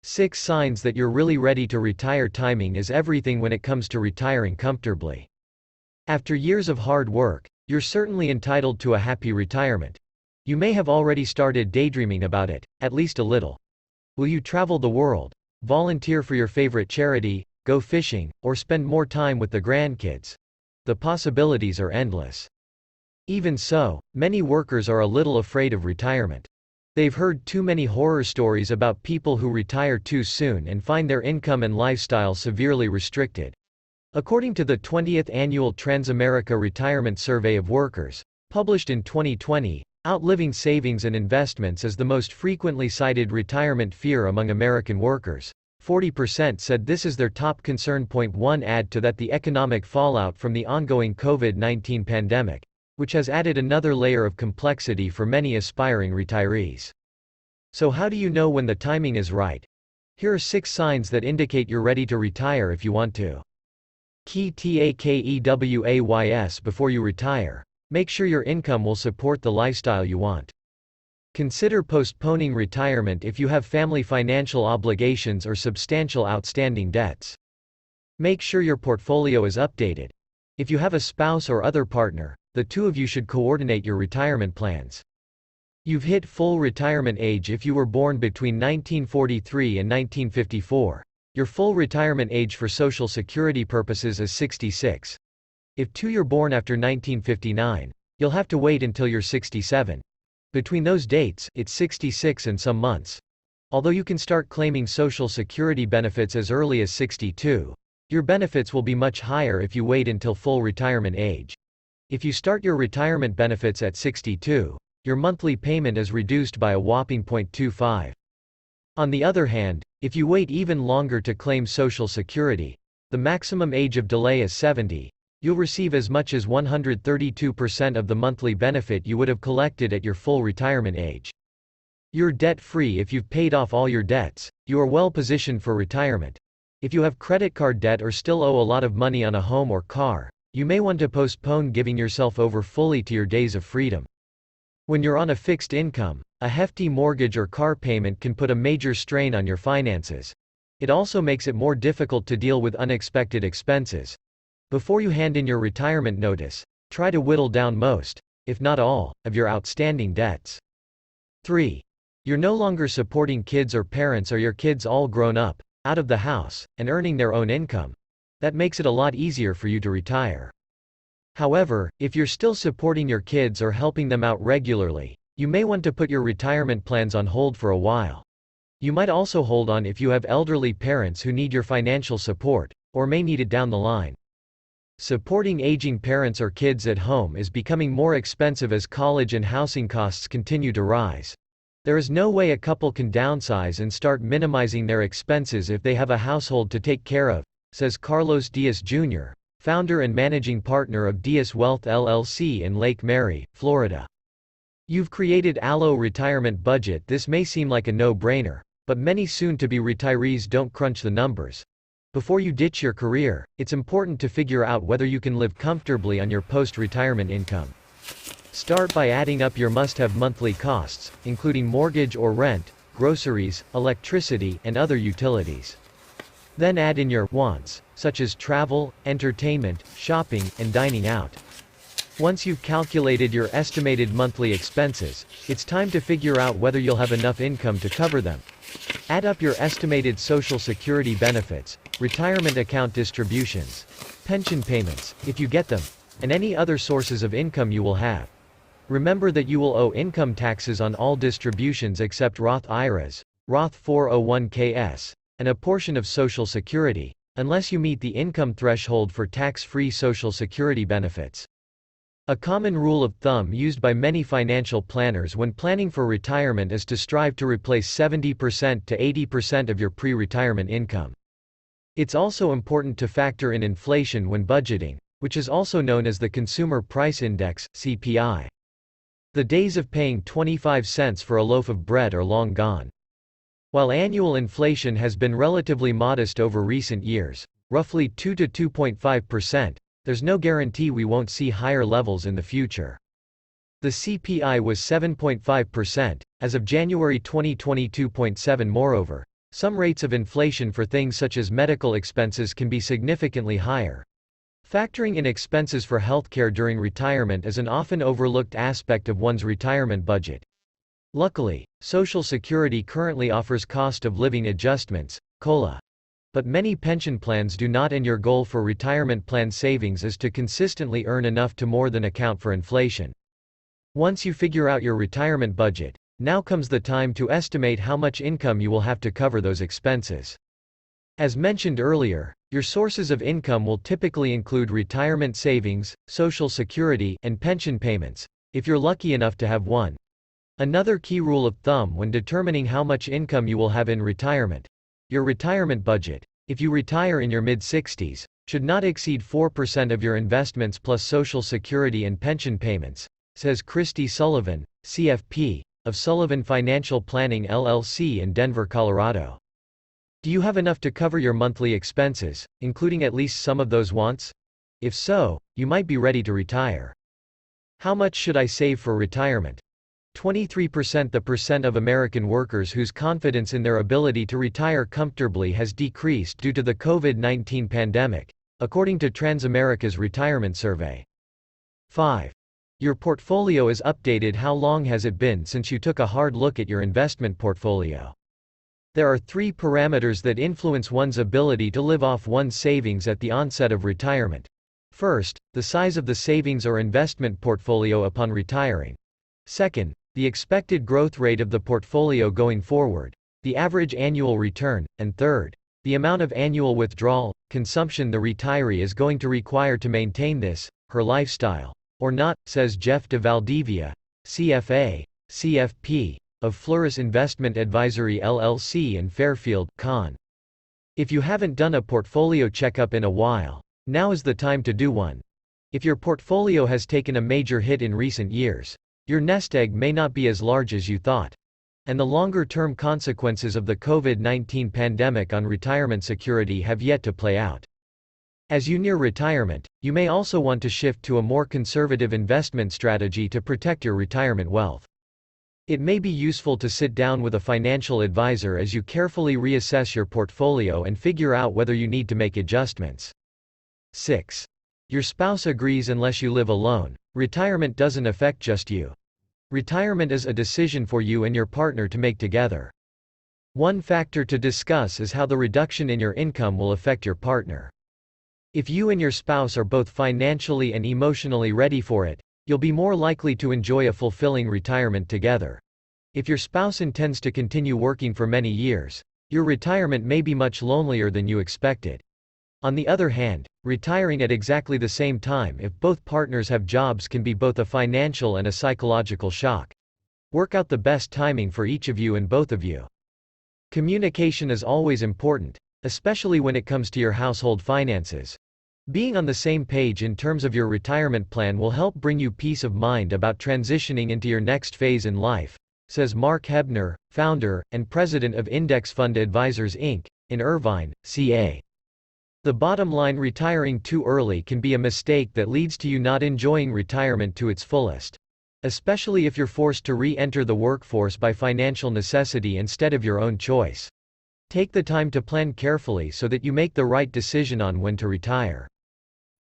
6 signs that you're really ready to retire. Timing is everything when it comes to retiring comfortably. After years of hard work, you're certainly entitled to a happy retirement. You may have already started daydreaming about it, at least a little. Will you travel the world, volunteer for your favorite charity, go fishing, or spend more time with the grandkids? The possibilities are endless. Even so, many workers are a little afraid of retirement. They've heard too many horror stories about people who retire too soon and find their income and lifestyle severely restricted. According to the 20th Annual Transamerica Retirement Survey of Workers, published in 2020, outliving savings and investments is the most frequently cited retirement fear among American workers. 40% said this is their top concern. 1 Add to that the economic fallout from the ongoing COVID-19 pandemic, which has added another layer of complexity for many aspiring retirees. So how do you know when the timing is right? Here are 6 signs that indicate you're ready to retire if you want to. Key takeaways before you retire. Make sure your income will support the lifestyle you want. Consider postponing retirement if you have family financial obligations or substantial outstanding debts. Make sure your portfolio is updated. If you have a spouse or other partner, the two of you should coordinate your retirement plans. You've hit full retirement age if you were born between 1943 and 1954. Your full retirement age for Social Security purposes is 66. If you're born after 1959, you'll have to wait until you're 67. Between those dates, it's 66 and some months. Although you can start claiming Social Security benefits as early as 62, your benefits will be much higher if you wait until full retirement age. If you start your retirement benefits at 62, your monthly payment is reduced by a whopping 0.25. On the other hand, if you wait even longer to claim Social Security, the maximum age of delay is 70, you'll receive as much as 132% of the monthly benefit you would have collected at your full retirement age. You're debt-free if you've paid off all your debts. You are well positioned for retirement. If you have credit card debt or still owe a lot of money on a home or car, you may want to postpone giving yourself over fully to your days of freedom. When you're on a fixed income, a hefty mortgage or car payment can put a major strain on your finances. It also makes it more difficult to deal with unexpected expenses. Before you hand in your retirement notice, try to whittle down most, if not all, of your outstanding debts. 3. You're no longer supporting kids or parents, or your kids all grown up, out of the house, and earning their own income. That makes it a lot easier for you to retire. However, if you're still supporting your kids or helping them out regularly, you may want to put your retirement plans on hold for a while. You might also hold on if you have elderly parents who need your financial support, or may need it down the line. Supporting aging parents or kids at home is becoming more expensive as college and housing costs continue to rise. There is no way a couple can downsize and start minimizing their expenses if they have a household to take care of, says Carlos Diaz Jr., founder and managing partner of Diaz Wealth LLC in Lake Mary, Florida. You've created a low retirement budget. This may seem like a no-brainer, but many soon-to-be retirees don't crunch the numbers. Before you ditch your career, it's important to figure out whether you can live comfortably on your post-retirement income. Start by adding up your must-have monthly costs, including mortgage or rent, groceries, electricity, and other utilities. Then add in your wants, such as travel, entertainment, shopping, and dining out. Once you've calculated your estimated monthly expenses, it's time to figure out whether you'll have enough income to cover them. Add up your estimated Social Security benefits, retirement account distributions, pension payments, if you get them, and any other sources of income you will have. Remember that you will owe income taxes on all distributions except Roth IRAs, Roth 401ks, and a portion of Social Security, unless you meet the income threshold for tax-free Social Security benefits. A common rule of thumb used by many financial planners when planning for retirement is to strive to replace 70% to 80% of your pre-retirement income. It's also important to factor in inflation when budgeting, which is also known as the Consumer Price Index, CPI. The days of paying 25 cents for a loaf of bread are long gone. While annual inflation has been relatively modest over recent years, roughly 2 to 2.5%, there's no guarantee we won't see higher levels in the future. The CPI was 7.5%, as of January 2022. 7 Moreover, Some rates of inflation for things such as medical expenses can be significantly higher. Factoring in expenses for healthcare during retirement is an often overlooked aspect of one's retirement budget. Luckily, Social Security currently offers cost of living adjustments, COLA. But many pension plans do not, and your goal for retirement plan savings is to consistently earn enough to more than account for inflation. Once you figure out your retirement budget, now comes the time to estimate how much income you will have to cover those expenses. As mentioned earlier, your sources of income will typically include retirement savings, Social Security, and pension payments, if you're lucky enough to have one. Another key rule of thumb when determining how much income you will have in retirement: your retirement budget, if you retire in your mid-60s, should not exceed 4% of your investments plus Social Security and pension payments, says Christy Sullivan, CFP, of Sullivan Financial Planning LLC in Denver, Colorado. Do you have enough to cover your monthly expenses, including at least some of those wants? If so, you might be ready to retire. How much should I save for retirement? 23%. The percent of American workers whose confidence in their ability to retire comfortably has decreased due to the COVID-19 pandemic, according to Transamerica's retirement survey. 5. Your portfolio is updated. How long has it been since you took a hard look at your investment portfolio? There are 3 parameters that influence one's ability to live off one's savings at the onset of retirement. First, the size of the savings or investment portfolio upon retiring. Second, the expected growth rate of the portfolio going forward, the average annual return, and third, the amount of annual withdrawal, consumption the retiree is going to require to maintain this, her lifestyle, or not, says Jeff de Valdivia, CFA, CFP, of Floris Investment Advisory LLC in Fairfield, Conn. If you haven't done a portfolio checkup in a while, now is the time to do one. If your portfolio has taken a major hit in recent years, your nest egg may not be as large as you thought. And the longer-term consequences of the COVID-19 pandemic on retirement security have yet to play out. As you near retirement, you may also want to shift to a more conservative investment strategy to protect your retirement wealth. It may be useful to sit down with a financial advisor as you carefully reassess your portfolio and figure out whether you need to make adjustments. 6. Your spouse agrees. Unless you live alone, retirement doesn't affect just you. Retirement is a decision for you and your partner to make together. One factor to discuss is how the reduction in your income will affect your partner. If you and your spouse are both financially and emotionally ready for it, you'll be more likely to enjoy a fulfilling retirement together. If your spouse intends to continue working for many years, your retirement may be much lonelier than you expected. On the other hand, retiring at exactly the same time if both partners have jobs can be both a financial and a psychological shock. Work out the best timing for each of you and both of you. Communication is always important, especially when it comes to your household finances. Being on the same page in terms of your retirement plan will help bring you peace of mind about transitioning into your next phase in life, says Mark Hebner, founder and president of Index Fund Advisors Inc., in Irvine, CA. The bottom line: retiring too early can be a mistake that leads to you not enjoying retirement to its fullest. Especially if you're forced to re-enter the workforce by financial necessity instead of your own choice. Take the time to plan carefully so that you make the right decision on when to retire.